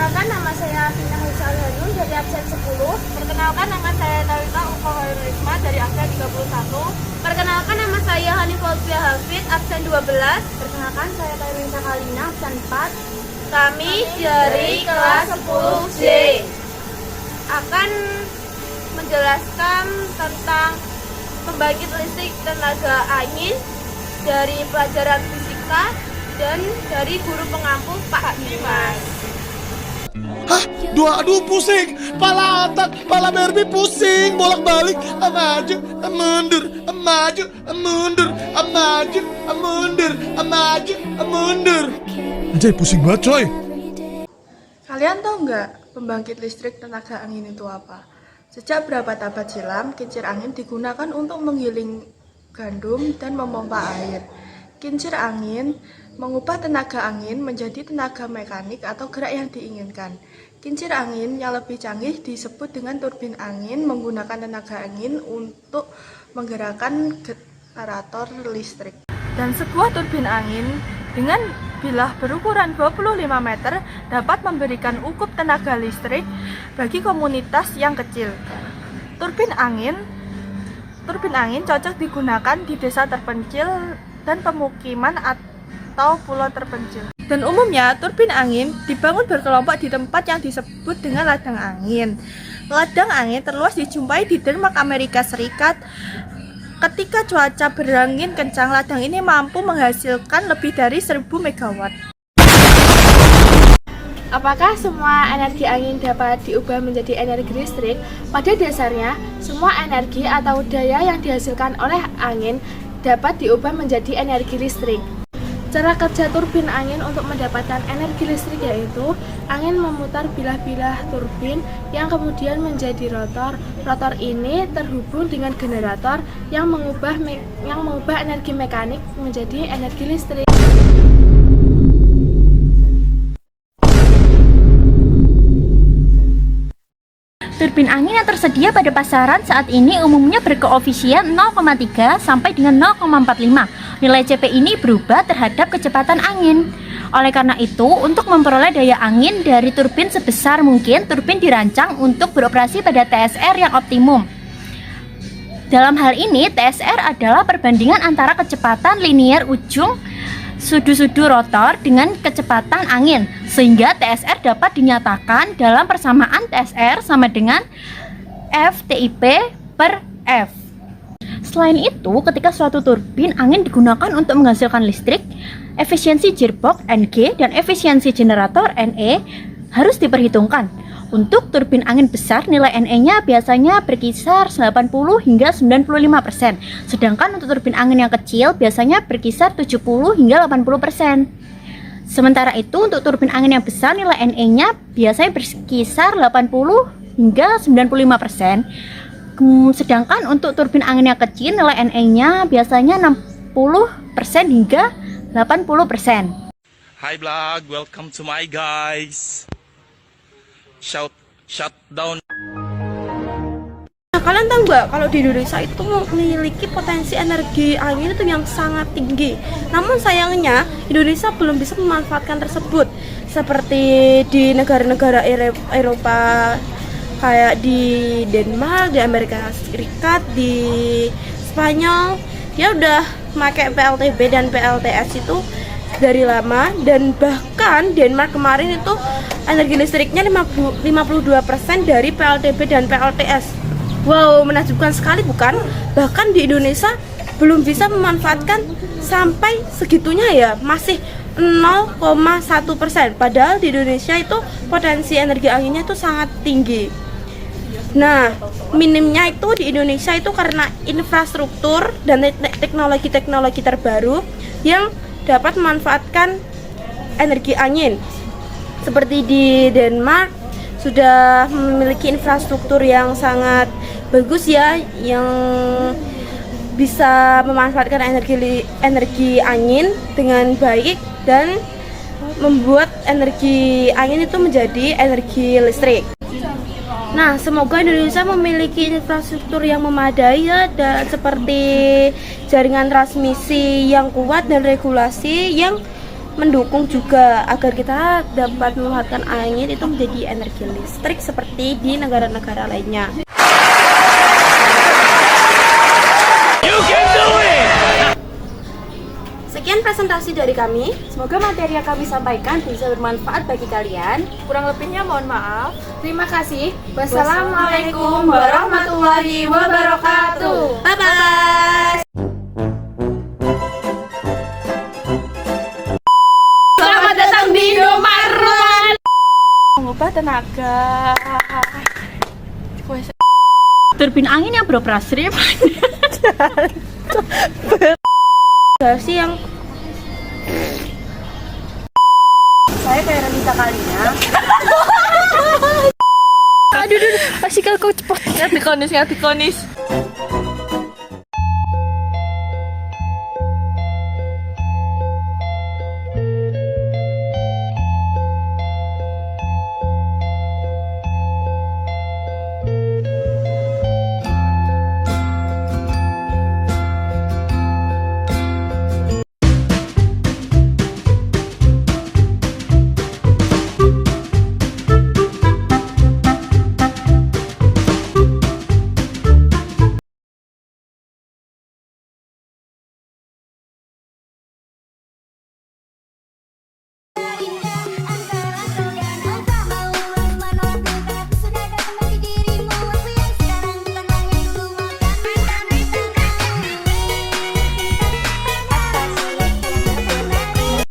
Perkenalkan, nama saya Fina Husa Hanun dari absen 10. Perkenalkan, nama saya Talita Uko Risma dari absen 31. Perkenalkan, nama saya Hanif Olvia Hafid, absen 12. Perkenalkan, saya Tairwinsa Kalina, absen 4. Kami dari kelas 10C akan menjelaskan tentang pembangkit listrik tenaga angin dari pelajaran fisika dan dari guru pengampu Pak Dimas. Hah? Aduh pusing, pala otak, pala Barbie pusing, bolak-balik, maju, mundur, maju, mundur, maju, mundur, maju, mundur. Anjay pusing banget coy. Kalian tahu nggak pembangkit listrik tenaga angin itu apa? Sejak berapa abad silam, kincir angin digunakan untuk menggiling gandum dan memompa air. Kincir angin mengubah tenaga angin menjadi tenaga mekanik atau gerak yang diinginkan. Kincir angin yang lebih canggih disebut dengan turbin angin, menggunakan tenaga angin untuk menggerakkan generator listrik. Dan sebuah turbin angin dengan bilah berukuran 25 meter dapat memberikan ukup tenaga listrik bagi komunitas yang kecil. Turbin angin cocok digunakan di desa terpencil dan pemukiman atau pulau terpencil. Dan umumnya turbin angin dibangun berkelompok di tempat yang disebut dengan ladang angin. Ladang angin terluas dijumpai di Denmark, Amerika Serikat. Ketika cuaca berangin kencang, ladang ini mampu menghasilkan lebih dari 1000 megawatt. Apakah semua energi angin dapat diubah menjadi energi listrik? Pada dasarnya, semua energi atau daya yang dihasilkan oleh angin dapat diubah menjadi energi listrik. Cara kerja turbin angin untuk mendapatkan energi listrik yaitu angin memutar bilah-bilah turbin yang kemudian menjadi rotor. Rotor ini terhubung dengan generator yang mengubah energi mekanik menjadi energi listrik. Turbin angin yang tersedia pada pasaran saat ini umumnya berkoefisien 0,3 sampai dengan 0,45. Nilai CP ini berubah terhadap kecepatan angin. Oleh karena itu, untuk memperoleh daya angin dari turbin sebesar mungkin, turbin dirancang untuk beroperasi pada TSR yang optimum. Dalam hal ini, TSR adalah perbandingan antara kecepatan linier ujung sudu-sudu rotor dengan kecepatan angin, sehingga TSR dapat dinyatakan dalam persamaan TSR sama dengan FTIP per F. Selain itu, ketika suatu turbin angin digunakan untuk menghasilkan listrik, efisiensi gearbox NG dan efisiensi generator NE harus diperhitungkan. Untuk turbin angin besar, nilai NE-nya biasanya berkisar 80 hingga 95%, sedangkan untuk turbin angin yang kecil biasanya berkisar 70 hingga 80%. Sementara itu, untuk turbin angin yang besar, nilai NE-nya biasanya berkisar 80 hingga 95%. Sedangkan untuk turbin angin yang kecil, nilai NE-nya biasanya 60% hingga 80%. Hi vlog, welcome to my guys. Shut down. Nah, kalian tahu nggak kalau di Indonesia itu memiliki potensi energi angin itu yang sangat tinggi. Namun sayangnya Indonesia belum bisa memanfaatkan tersebut. Seperti di negara-negara Eropa kayak di Denmark, di Amerika Serikat, di Spanyol, dia udah pakai PLTB dan PLTS itu dari lama, dan bahkan Denmark kemarin itu energi listriknya 52% dari PLTB dan PLTS. Wow, menakjubkan sekali bukan? Bahkan di Indonesia belum bisa memanfaatkan sampai segitunya ya, masih 0,1%. Padahal di Indonesia itu potensi energi anginnya itu sangat tinggi. Nah, minimnya itu di Indonesia itu karena infrastruktur dan teknologi-teknologi terbaru yang dapat memanfaatkan energi angin. Seperti di Denmark sudah memiliki infrastruktur yang sangat bagus ya, yang bisa memanfaatkan energi angin dengan baik dan membuat energi angin itu menjadi energi listrik. Nah, semoga Indonesia memiliki infrastruktur yang memadai ya, dan seperti jaringan transmisi yang kuat dan regulasi yang mendukung juga agar kita dapat memanfaatkan angin itu menjadi energi listrik seperti di negara-negara lainnya. Sekian presentasi dari kami. Semoga materi yang kami sampaikan bisa bermanfaat bagi kalian. Kurang lebihnya mohon maaf. Terima kasih. Wassalamualaikum warahmatullahi wabarakatuh. Bye bye. Selamat datang di Indomaret. Mengubah tenaga. Turbin angin yang beroperasi Sih yang saya kayak Renita Kalina. aduh, pasti kau cepet. Ngerti konis.